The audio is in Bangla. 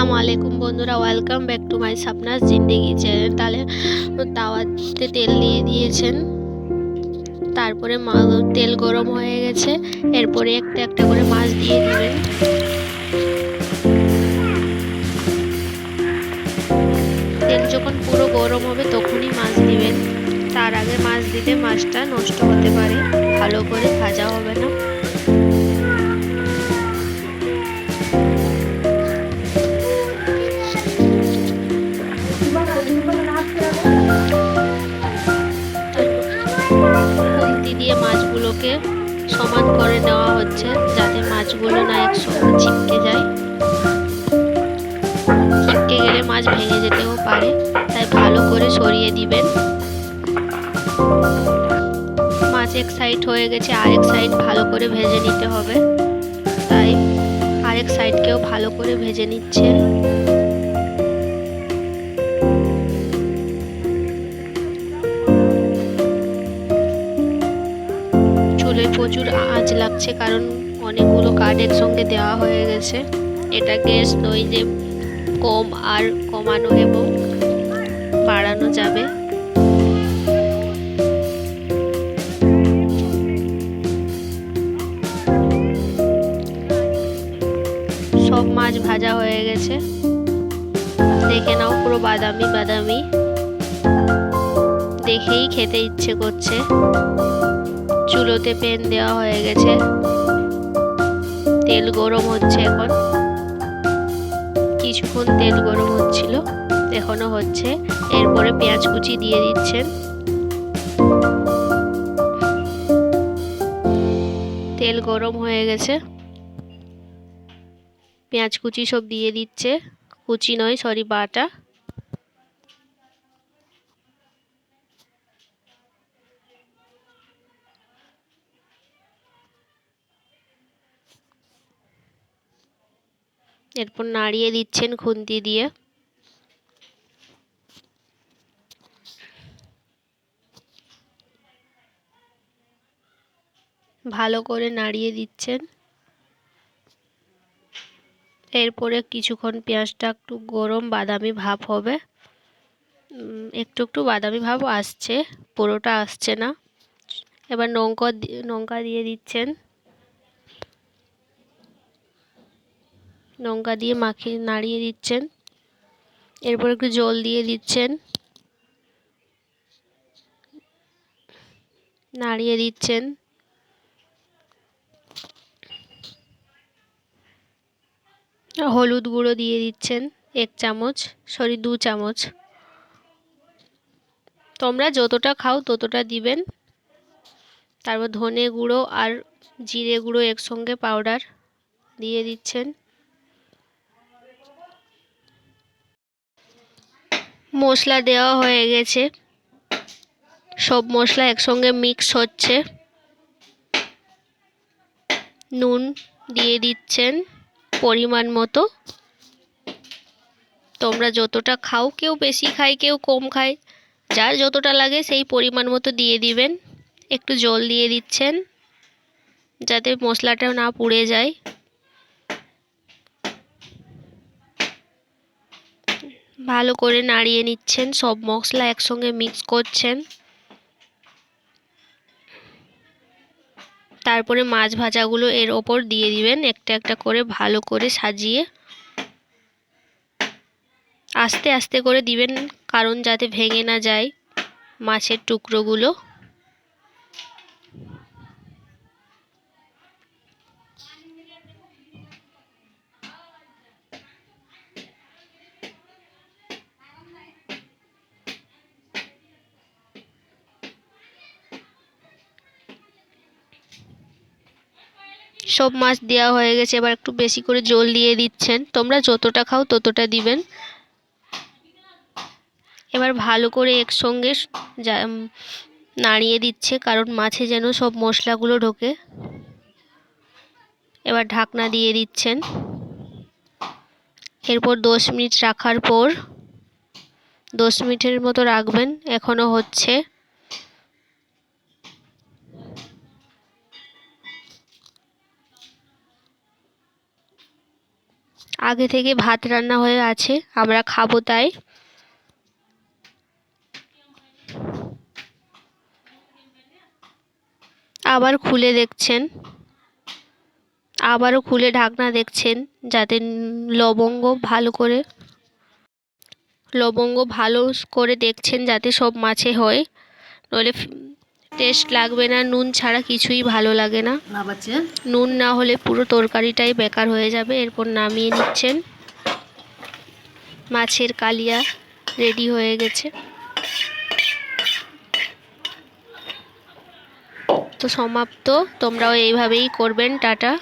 আসসালামু আলাইকুম বন্ধুরা, welcome back to my Sapnas Zindegi channel. তাহলে তাওয়াতে তেল দিয়ে দিয়েছেন, তারপরে তেল গরম হয়ে গেছে। এরপরে একটা একটা করে মাছ দিয়ে দিবেন। তেল যখন পুরো গরম হবে তখনই মাছ দিবেন। তার আগে মাছ দিলে মাছটা নষ্ট হতে পারে, ভালো করে ভাজা হবে না। খুন্তি দিয়ে মাছগুলোকে সমান করে নেওয়া হচ্ছে, যাতে মাছগুলো না একসঙ্গে চিপকে যায়। চিপকে গেলে মাছ ভেঙে যেতেও পারে, তাই ভালো করে সরিয়ে দিবেন। মাছ এক সাইড হয়ে গেছে, আরেক সাইড ভালো করে ভেজে নিতে হবে, তাই আরেক সাইডকেও ভালো করে ভেজে নিচ্ছে। চুলে প্রচুর আঁচ লাগছে, কারণ অনেকগুলো কাঠ একসঙ্গে দেওয়া হয়ে গেছে। এটা গ্যাস নয় যে কম আর কমানো এবং বাড়ানো যাবে। সব মাছ ভাজা হয়ে গেছে, দেখে নাও পুরো বাদামি বাদামি, দেখেই খেতে ইচ্ছে করছে। চুলোতে প্যান দেওয়া হয়ে গেছে, তেল গরম হচ্ছে। এখন কিছুক্ষণ তেল গরম হচ্ছিল, এখনো হচ্ছে। এরপরে পেঁয়াজ কুচি দিয়ে দিচ্ছেন। তেল গরম হয়ে গেছে, পেঁয়াজ কুচি সব দিয়ে দিচ্ছে। কুচি নয়, সরি, বাটা। এরপর নাড়িয়ে দিচ্ছেন খুন্তি দিয়ে। ভালো করে নাড়িয়ে দিচ্ছেন। এরপরে কিছুক্ষণ পেঁয়াজটা একটু গরম বাদামি ভাব হবে। একটু একটু বাদামি ভাব আসছে, পুরোটা আসছে না। এবার লঙ্কা দিয়ে দিচ্ছেন। লঙ্কা দিয়ে মাখিয়ে নাড়িয়ে দিচ্ছেন। এরপর একটু জল দিয়ে দিচ্ছেন, নাড়িয়ে দিচ্ছেন। হলুদ গুঁড়ো দিয়ে দিচ্ছেন 1 চামচ, সরি 2 চামচ। তোমরা যতটা খাও ততটা দিবেন। তারপর ধনে গুঁড়ো আর জিরে গুঁড়ো একসঙ্গে পাউডার দিয়ে দিচ্ছেন। মশলা দেওয়া হয়ে গেছে, সব মশলা একসঙ্গে মিক্স হচ্ছে। নুন দিয়ে দিচ্ছেন পরিমাণ মতো। তোমরা যতটা খাও, কেউ বেশি খায় কেউ কম খায়, যার যতটা লাগে সেই পরিমাণ মতো দিয়ে দিবেন। একটু জল দিয়ে দিচ্ছেন যাতে মশলাটা না পুড়ে যায়। ভালো করে নাড়িয়ে নিচ্ছেন, সব মশলা একসঙ্গে মিক্স করছেন। তারপরে মাছ ভাজাগুলো এর ওপর দিয়ে দিবেন, একটা একটা করে ভালো করে সাজিয়ে। আস্তে আস্তে করে দিবেন, কারণ যাতে ভেঙে না যায় মাছের টুকরোগুলো। সব মাছ দেওয়া হয়ে গেছে, এবার একটু বেশি করে জল দিয়ে দিচ্ছেন। তোমরা যতটা খাও ততটা দিবেন। এবার ভালো করে একসঙ্গে নাড়িয়ে দিচ্ছে, কারণ মাছে যেন সব মশলাগুলো ঢোকে। এবার ঢাকনা দিয়ে দিচ্ছেন। এরপর 10 মিনিট রাখার পর, 10 মিনিটের মতো রাখবেন। এখনো হচ্ছে। আগে থেকে ভাত রান্না হয়ে আছে, আমরা খাবো তাই। আবার খুলে দেখছেন, আবারও খুলে ঢাকনা দেখছেন যাতে লবঙ্গ ভালো করে দেখছেন যাতে সব মাছে হয়, নইলে টেস্ট লাগবে না। নুন ছাড়া কিছুই ভালো লাগে না, নুন না হলে পুরো তরকারিটাই বেকার হয়ে যাবে। এরপর নামিয়ে নিচ্ছেন। মাছের কালিয়া রেডি হয়ে গেছে। তো সমাপ্ত। তোমরাও এইভাবেই করবেন। টাটা।